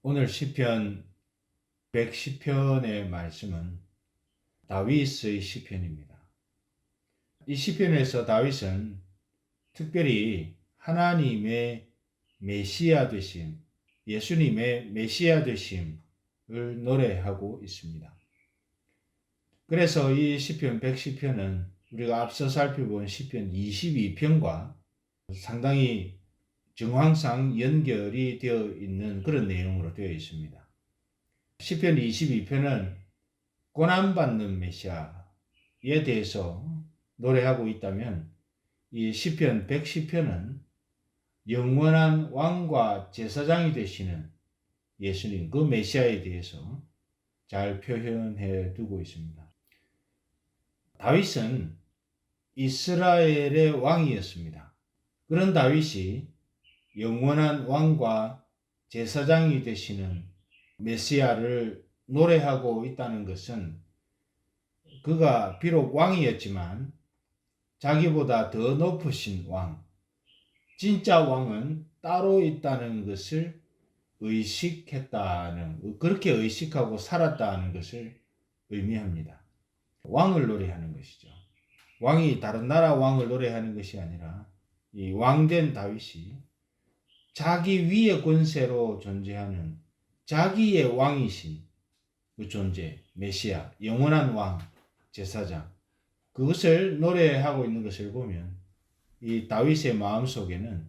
오늘 시편 110편의 말씀은 다윗의 시편입니다. 이 시편에서 다윗은 특별히 하나님의 메시아 되심, 예수님의 메시아 되심을 노래하고 있습니다. 그래서 이 시편 110편은 우리가 앞서 살펴본 시편 22편과 상당히 정황상 연결이 되어 있는 그런 내용으로 되어 있습니다. 시편 22편은 고난받는 메시아에 대해서 노래하고 있다면 이 시편 110편은 영원한 왕과 제사장이 되시는 예수님, 그 메시아에 대해서 잘 표현해 두고 있습니다. 다윗은 이스라엘의 왕이었습니다. 그런 다윗이 영원한 왕과 제사장이 되시는 메시아를 노래하고 있다는 것은 그가 비록 왕이었지만 자기보다 더 높으신 왕, 진짜 왕은 따로 있다는 것을 의식했다는, 그렇게 의식하고 살았다는 것을 의미합니다. 왕을 노래하는 것이죠. 왕이 다른 나라 왕을 노래하는 것이 아니라 이 왕된 다윗이 자기 위의 권세로 존재하는 자기의 왕이신 그 존재, 메시아, 영원한 왕, 제사장, 그것을 노래하고 있는 것을 보면 이 다윗의 마음속에는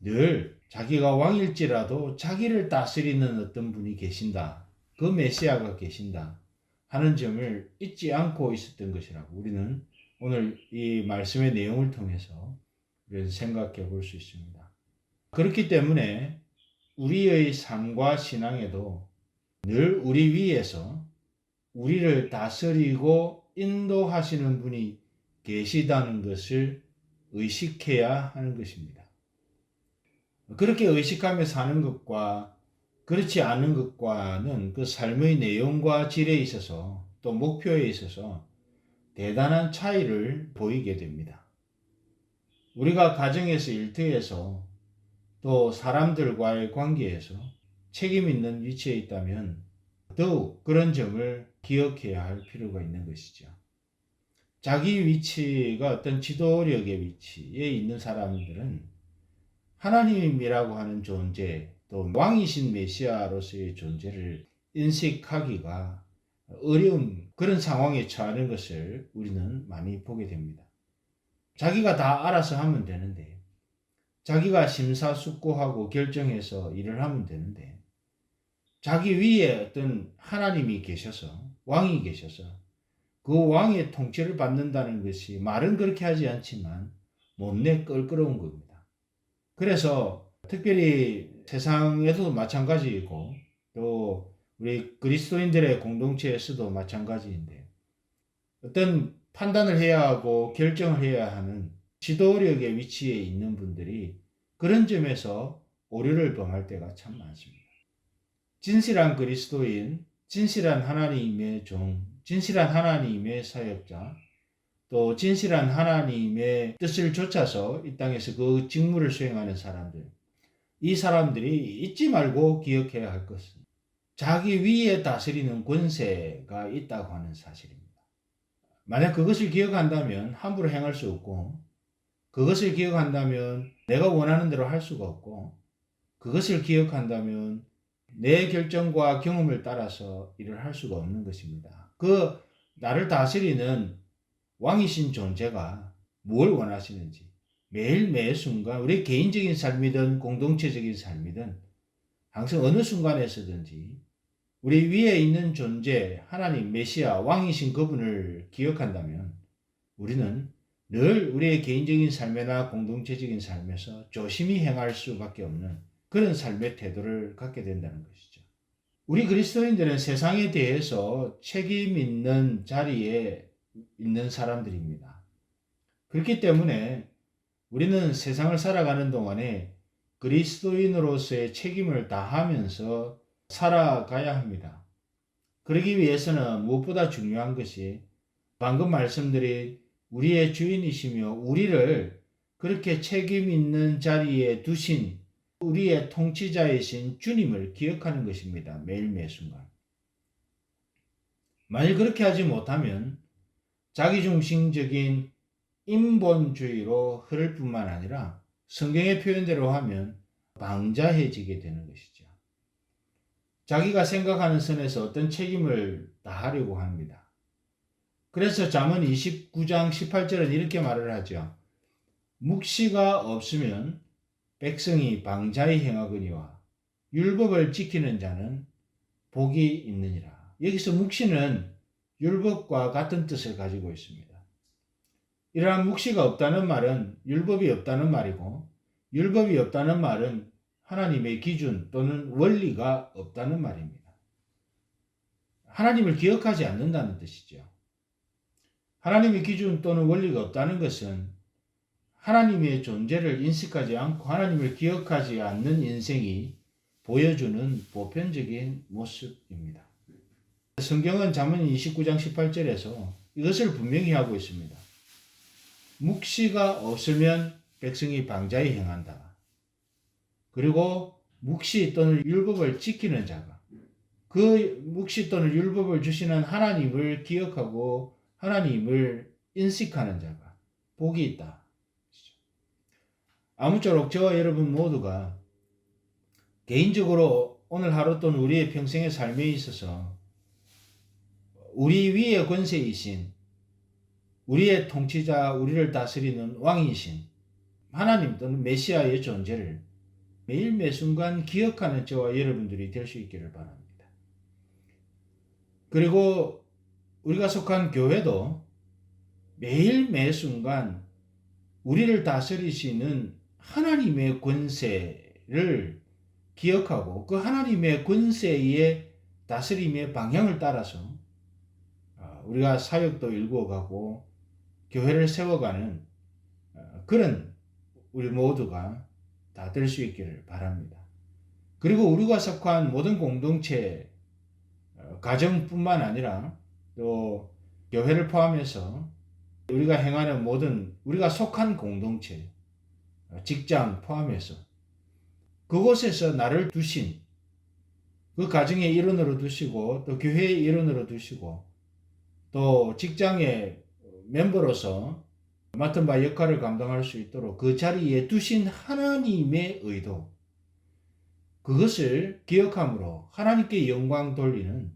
늘 자기가 왕일지라도 자기를 다스리는 어떤 분이 계신다, 그 메시아가 계신다 하는 점을 잊지 않고 있었던 것이라고 우리는 오늘 이 말씀의 내용을 통해서 생각해 볼 수 있습니다. 그렇기 때문에 우리의 삶과 신앙에도 늘 우리 위에서 우리를 다스리고 인도하시는 분이 계시다는 것을 의식해야 하는 것입니다. 그렇게 의식하며 사는 것과 그렇지 않은 것과는 그 삶의 내용과 질에 있어서 또 목표에 있어서 대단한 차이를 보이게 됩니다. 우리가 가정에서, 일터에서 또 사람들과의 관계에서 책임 있는 위치에 있다면 더욱 그런 점을 기억해야 할 필요가 있는 것이죠. 자기 위치가 어떤 지도력의 위치에 있는 사람들은 하나님이라고 하는 존재, 또 왕이신 메시아로서의 존재를 인식하기가 어려운 그런 상황에 처하는 것을 우리는 많이 보게 됩니다. 자기가 다 알아서 하면 되는데, 자기가 심사숙고하고 결정해서 일을 하면 되는데, 자기 위에 어떤 하나님이 계셔서, 왕이 계셔서 그 왕의 통치를 받는다는 것이 말은 그렇게 하지 않지만 못내 껄끄러운 겁니다. 그래서 특별히 세상에서도 마찬가지이고 또 우리 그리스도인들의 공동체에서도 마찬가지인데, 어떤 판단을 해야 하고 결정을 해야 하는 지도력의 위치에 있는 분들이 그런 점에서 오류를 범할 때가 참 많습니다. 진실한 그리스도인, 진실한 하나님의 종, 진실한 하나님의 사역자, 또 진실한 하나님의 뜻을 좇아서 이 땅에서 그 직무를 수행하는 사람들, 이 사람들이 잊지 말고 기억해야 할 것은 자기 위에 다스리는 권세가 있다고 하는 사실입니다. 만약 그것을 기억한다면 함부로 행할 수 없고, 그것을 기억한다면 내가 원하는 대로 할 수가 없고, 그것을 기억한다면 내 결정과 경험을 따라서 일을 할 수가 없는 것입니다. 그 나를 다스리는 왕이신 존재가 뭘 원하시는지 매일 매 순간 우리 개인적인 삶이든 공동체적인 삶이든 항상 어느 순간에서든지 우리 위에 있는 존재 하나님 메시아 왕이신 그분을 기억한다면 우리는 늘 우리의 개인적인 삶이나 공동체적인 삶에서 조심히 행할 수밖에 없는 그런 삶의 태도를 갖게 된다는 것이죠. 우리 그리스도인들은 세상에 대해서 책임 있는 자리에 있는 사람들입니다. 그렇기 때문에 우리는 세상을 살아가는 동안에 그리스도인으로서의 책임을 다하면서 살아가야 합니다. 그러기 위해서는 무엇보다 중요한 것이 방금 말씀드린 우리의 주인이시며 우리를 그렇게 책임 있는 자리에 두신 우리의 통치자이신 주님을 기억하는 것입니다. 매일 매순간. 만일 그렇게 하지 못하면 자기중심적인 인본주의로 흐를 뿐만 아니라 성경의 표현대로 하면 방자해지게 되는 것이죠. 자기가 생각하는 선에서 어떤 책임을 다하려고 합니다. 그래서 잠언 29장 18절은 이렇게 말을 하죠. 묵시가 없으면 백성이 방자히 행하거니와 율법을 지키는 자는 복이 있느니라. 여기서 묵시는 율법과 같은 뜻을 가지고 있습니다. 이러한 묵시가 없다는 말은 율법이 없다는 말이고, 율법이 없다는 말은 하나님의 기준 또는 원리가 없다는 말입니다. 하나님을 기억하지 않는다는 뜻이죠. 하나님의 기준 또는 원리가 없다는 것은 하나님의 존재를 인식하지 않고 하나님을 기억하지 않는 인생이 보여주는 보편적인 모습입니다. 성경은 잠언 29장 18절에서 이것을 분명히 하고 있습니다. 묵시가 없으면 백성이 방자히 행한다. 그리고 묵시 또는 율법을 지키는 자가 그 묵시 또는 율법을 주시는 하나님을 기억하고 하나님을 인식하는 자가 복이 있다. 아무쪼록 저와 여러분 모두가 개인적으로 오늘 하루 또는 우리의 평생의 삶에 있어서 우리 위의 권세이신 우리의 통치자, 우리를 다스리는 왕이신 하나님 또는 메시아의 존재를 매일 매순간 기억하는 저와 여러분들이 될 수 있기를 바랍니다. 그리고 우리가 속한 교회도 매일 매순간 우리를 다스리시는 하나님의 권세를 기억하고 그 하나님의 권세의 다스림의 방향을 따라서 우리가 사역도 일구어가고 교회를 세워가는 그런 우리 모두가 다 될 수 있기를 바랍니다. 그리고 우리가 속한 모든 공동체, 가정뿐만 아니라 또 교회를 포함해서 우리가 행하는 모든 우리가 속한 공동체, 직장 포함해서 그곳에서 나를 두신 그 가정의 일원으로 두시고 또 교회의 일원으로 두시고 또 직장의 멤버로서 맡은 바 역할을 감당할 수 있도록 그 자리에 두신 하나님의 의도, 그것을 기억함으로 하나님께 영광 돌리는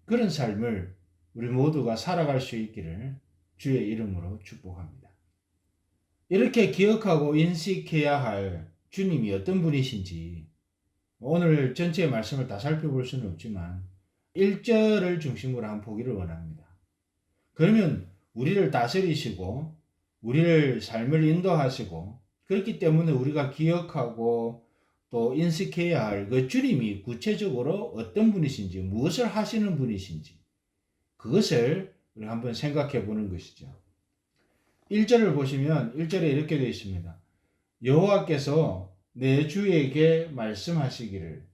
그런 삶을 우리 모두가 살아갈 수 있기를 주의 이름으로 축복합니다. 이렇게 기억하고 인식해야 할 주님이 어떤 분이신지 오늘 전체의 말씀을 다 살펴볼 수는 없지만 1절을 중심으로 한번 보기를 원합니다. 그러면 우리를 다스리시고 우리를 삶을 인도하시고 그렇기 때문에 우리가 기억하고 또 인식해야 할 그 주님이 구체적으로 어떤 분이신지 무엇을 하시는 분이신지 그것을 우리 한번 생각해 보는 것이죠. 1절을 보시면 1절에 이렇게 되어 있습니다. 여호와께서 내 주에게 말씀하시기를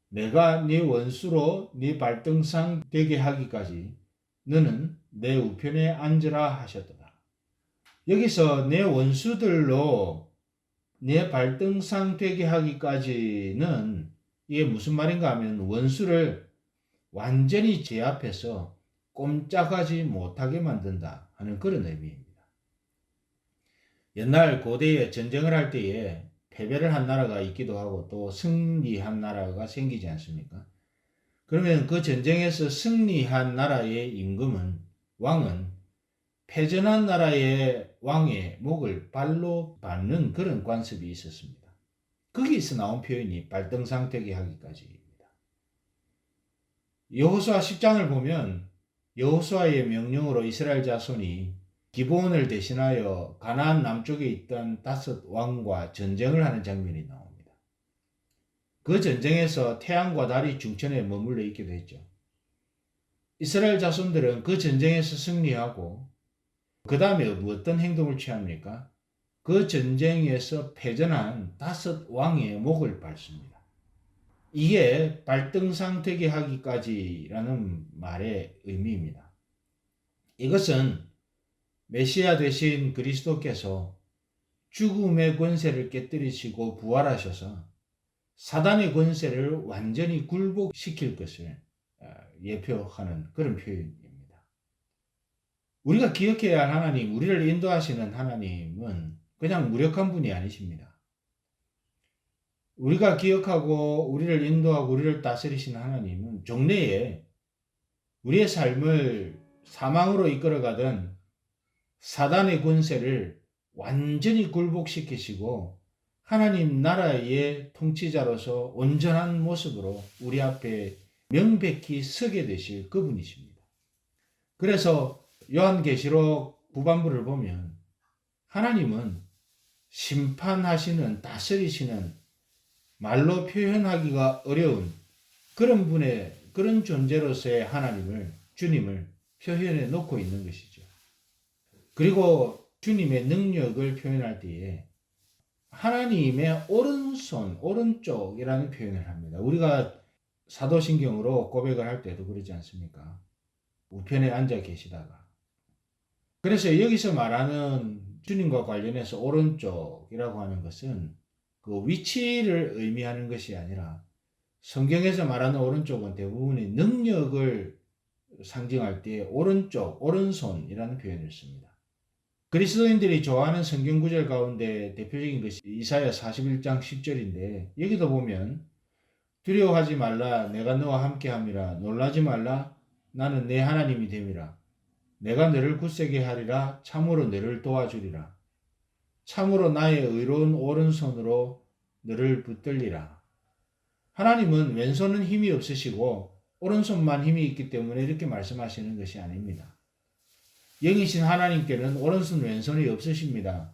내가 네 원수로 네 발등상 되게 하기까지 너는 내 우편에 앉으라 하셨도다. 여기서 내 원수들로 내 발등상 되게 하기까지는 이게 무슨 말인가 하면 원수를 완전히 제압해서 꼼짝하지 못하게 만든다 하는 그런 의미입니다. 옛날 고대에 전쟁을 할 때에 패배를 한 나라가 있기도 하고 또 승리한 나라가 생기지 않습니까? 그러면 그 전쟁에서 승리한 나라의 임금은 왕은 패전한 나라의 왕의 목을 발로 밟는 그런 관습이 있었습니다. 거기서 나온 표현이 발등상 되게 하기까지입니다. 여호수아 10장을 보면 여호수아의 명령으로 이스라엘 자손이 기브온을 대신하여 가나안 남쪽에 있던 다섯 왕과 전쟁을 하는 장면이 나옵니다. 그 전쟁에서 태양과 달이 중천에 머물러 있기도 했죠. 이스라엘 자손들은 그 전쟁에서 승리하고 그 다음에 어떤 행동을 취합니까? 그 전쟁에서 패전한 다섯 왕의 목을 밟습니다. 이게 발등상 되게 하기까지라는 말의 의미입니다. 이것은 메시아 되신 그리스도께서 죽음의 권세를 깨뜨리시고 부활하셔서 사단의 권세를 완전히 굴복시킬 것을 예표하는 그런 표현입니다. 우리가 기억해야 할 하나님, 우리를 인도하시는 하나님은 그냥 무력한 분이 아니십니다. 우리가 기억하고 우리를 인도하고 우리를 다스리시는 하나님은 종래에 우리의 삶을 사망으로 이끌어가던 사단의 권세를 완전히 굴복시키시고 하나님 나라의 통치자로서 온전한 모습으로 우리 앞에 명백히 서게 되실 그분이십니다. 그래서 요한계시록 후반부를 보면 하나님은 심판하시는, 다스리시는, 말로 표현하기가 어려운 그런 존재로서의 하나님을, 주님을 표현해 놓고 있는 것이죠. 그리고 주님의 능력을 표현할 때에 하나님의 오른손, 오른쪽이라는 표현을 합니다. 우리가 사도신경으로 고백을 할 때도 그러지 않습니까? 우편에 앉아 계시다가. 그래서 여기서 말하는 주님과 관련해서 오른쪽이라고 하는 것은 그 위치를 의미하는 것이 아니라 성경에서 말하는 오른쪽은 대부분의 능력을 상징할 때 오른쪽, 오른손이라는 표현을 씁니다. 그리스도인들이 좋아하는 성경 구절 가운데 대표적인 것이 이사야 41장 10절인데 여기도 보면 두려워하지 말라 내가 너와 함께함이라 놀라지 말라 나는 내 하나님이 됨이라 내가 너를 굳세게 하리라 참으로 너를 도와주리라 참으로 나의 의로운 오른손으로 너를 붙들리라. 하나님은 왼손은 힘이 없으시고 오른손만 힘이 있기 때문에 이렇게 말씀하시는 것이 아닙니다. 영이신 하나님께는 오른손 왼손이 없으십니다.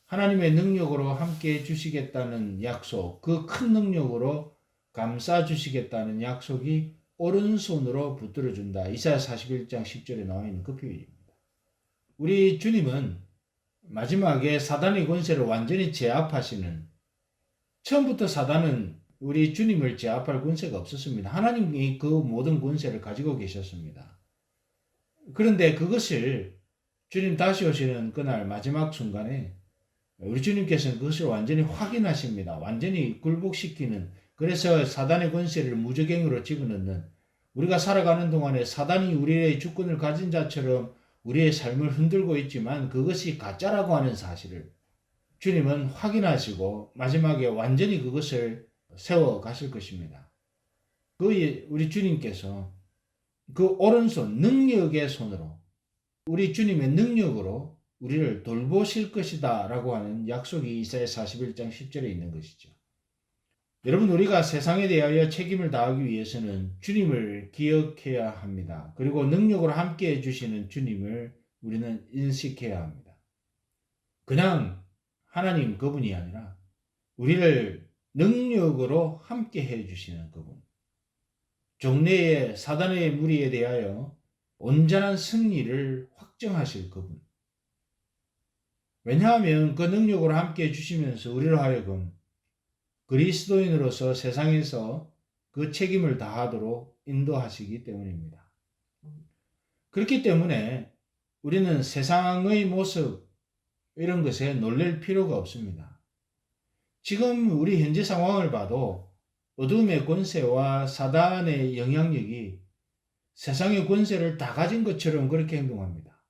하나님의 능력으로 함께 해주시겠다는 약속, 그 큰 능력으로 감싸주시겠다는 약속이 오른손으로 붙들어준다. 이사야 41장 10절에 나와 있는 그 표현입니다. 우리 주님은 마지막에 사단의 권세를 완전히 제압하시는, 처음부터 사단은 우리 주님을 제압할 권세가 없었습니다. 하나님이 그 모든 권세를 가지고 계셨습니다. 그런데 그것을 주님 다시 오시는 그날 마지막 순간에 우리 주님께서는 그것을 완전히 확인하십니다. 완전히 굴복시키는, 그래서 사단의 권세를 무저갱으로 집어넣는, 우리가 살아가는 동안에 사단이 우리의 주권을 가진 자처럼 우리의 삶을 흔들고 있지만 그것이 가짜라고 하는 사실을 주님은 확인하시고 마지막에 완전히 그것을 세워 가실 것입니다. 우리 주님께서 그 오른손, 능력의 손으로, 우리 주님의 능력으로 우리를 돌보실 것이다 라고 하는 약속이 이사야 41장 10절에 있는 것이죠. 여러분, 우리가 세상에 대하여 책임을 다하기 위해서는 주님을 기억해야 합니다. 그리고 능력으로 함께 해주시는 주님을 우리는 인식해야 합니다. 그냥 하나님 그분이 아니라 우리를 능력으로 함께 해주시는 그분, 종래의 사단의 무리에 대하여 온전한 승리를 확정하실 그분. 왜냐하면 그 능력으로 함께 해주시면서 우리를 하여금 그리스도인으로서 세상에서 그 책임을 다하도록 인도하시기 때문입니다. 그렇기 때문에 우리는 세상의 모습 이런 것에 놀랄 필요가 없습니다. 지금 우리 현재 상황을 봐도 어둠의 권세와 사단의 영향력이 세상의 권세를 다 가진 것처럼 그렇게 행동합니다.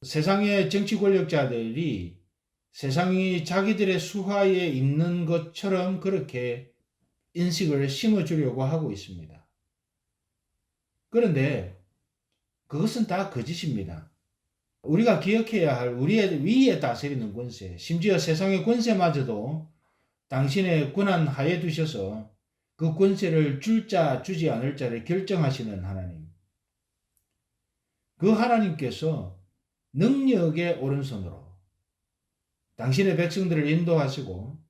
세상의 정치 권력자들이 세상이 자기들의 수하에 있는 것처럼 그렇게 인식을 심어주려고 하고 있습니다. 그런데 그것은 다 거짓입니다. 우리가 기억해야 할 우리의 위에 다스리는 권세, 심지어 세상의 권세마저도 당신의 권한 하에 두셔서 그 권세를 줄 자 주지 않을 자를 결정하시는 하나님. 그 하나님께서 능력의 오른손으로 당신의 백성들을 인도하시고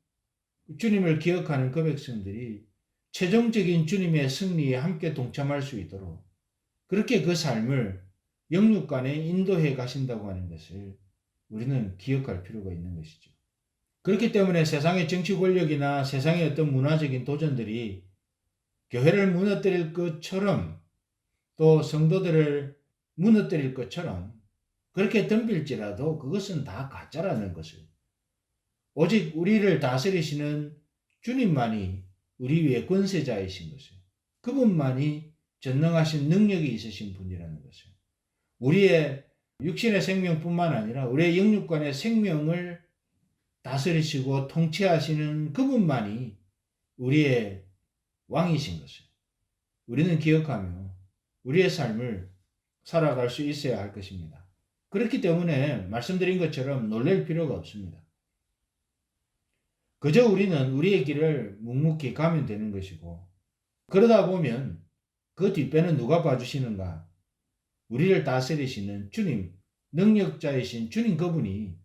주님을 기억하는 그 백성들이 최종적인 주님의 승리에 함께 동참할 수 있도록 그렇게 그 삶을 영육간에 인도해 가신다고 하는 것을 우리는 기억할 필요가 있는 것이죠. 그렇기 때문에 세상의 정치 권력이나 세상의 어떤 문화적인 도전들이 교회를 무너뜨릴 것처럼 또 성도들을 무너뜨릴 것처럼 그렇게 덤빌지라도 그것은 다 가짜라는 것을 오직 우리를 다스리시는 주님만이 우리 위에 권세자이신 것을, 그분만이 전능하신 능력이 있으신 분이라는 것을, 우리의 육신의 생명뿐만 아니라 우리의 영육간의 생명을 다스리시고 통치하시는 그분만이 우리의 왕이신 것을 우리는 기억하며 우리의 삶을 살아갈 수 있어야 할 것입니다. 그렇기 때문에 말씀드린 것처럼 놀랄 필요가 없습니다. 그저 우리는 우리의 길을 묵묵히 가면 되는 것이고, 그러다 보면 그 뒷배는 누가 봐주시는가? 우리를 다스리시는 주님, 능력자이신 주님 그분이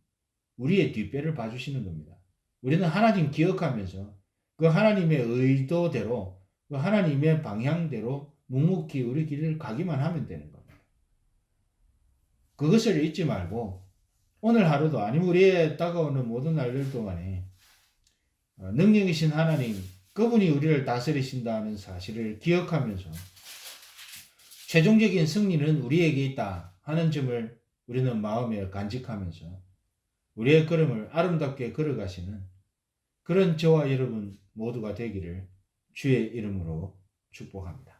우리의 뒷배를 봐주시는 겁니다. 우리는 하나님 기억하면서 그 하나님의 의도대로, 그 하나님의 방향대로 묵묵히 우리 길을 가기만 하면 되는 겁니다. 그것을 잊지 말고 오늘 하루도, 아니면 우리의 다가오는 모든 날들 동안에 능력이신 하나님, 그분이 우리를 다스리신다는 사실을 기억하면서 최종적인 승리는 우리에게 있다 하는 점을 우리는 마음에 간직하면서 우리의 걸음을 아름답게 걸어가시는 그런 저와 여러분 모두가 되기를 주의 이름으로 축복합니다.